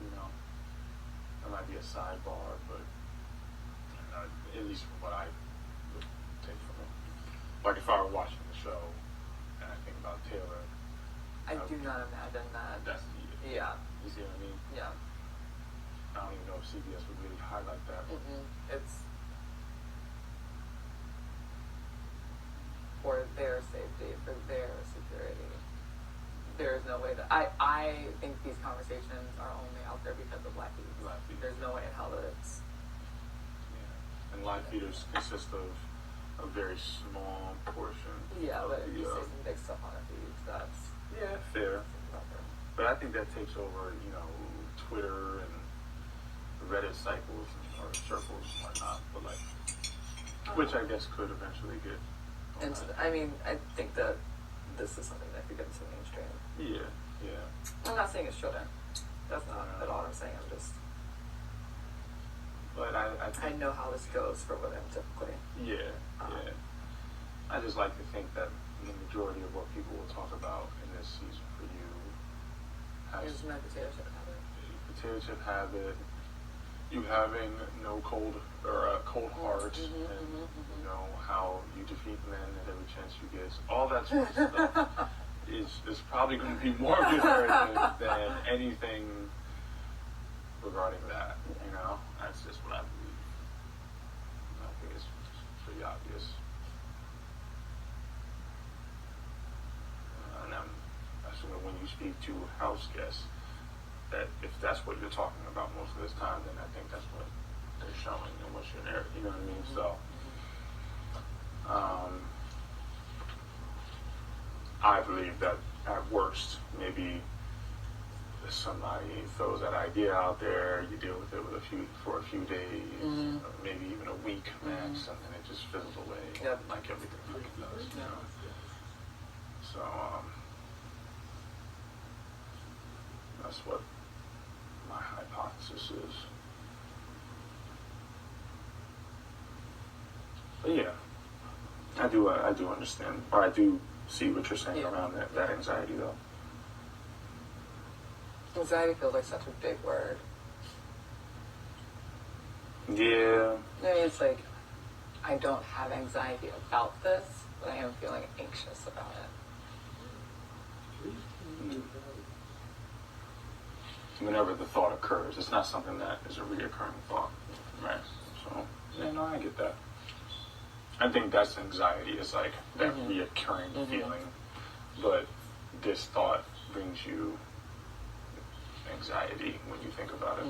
you know, that might be a sidebar, but at least from what I would take from it. Like if I were watching the show and I think about Taylor, I do not imagine that. That's yeah. You see what I mean? Yeah. I don't even know if CBS would really highlight that. It's for their safety, for their security. There is no way that I think these conversations are only out there because of live feeds. There's no way in hell that it's. Yeah. And live feeders consist of a very small portion. Yeah, but if you say some big stuff on a feed, that's. Yeah, fair. But I think that takes over, you know, Twitter and Reddit cycles or circles and whatnot. But like, which I guess could eventually get. I mean, I think that this is something that could get into mainstream. Yeah, yeah. I'm not saying it shouldn't. That's not at all I'm saying. I'm just. But I know how this goes for women typically. Yeah, yeah. I just like to think that the majority of what people will talk about in this season for you is my potato chip habit. Potato chip habit. You having no cold or a cold heart, and you know how you defeat men at every chance you get. All that sort of stuff is probably going to be more good than anything regarding that. You know, that's just what I believe. I think it's pretty obvious. And I'm assuming when you speak to house guests, that if that's what you're talking about most of this time, then I think that's what they're showing and what's your narrative. You know what I mean? So, I believe that at worst, maybe somebody throws that idea out there, you deal with it for a few days, maybe even a week max, and then it just fizzles away, like everything fucking does. You know? So, that's what my hypothesis is. But yeah, I do understand, or I do see what you're saying around that anxiety, though. Anxiety feels like such a big word. Yeah. I mean, it's like, I don't have anxiety about this, but I am feeling anxious about it. Whenever the thought occurs, it's not something that is a reoccurring thought, right? So, yeah, no, I get that. I think that's anxiety, is like that reoccurring feeling, but this thought brings you anxiety when you think about it.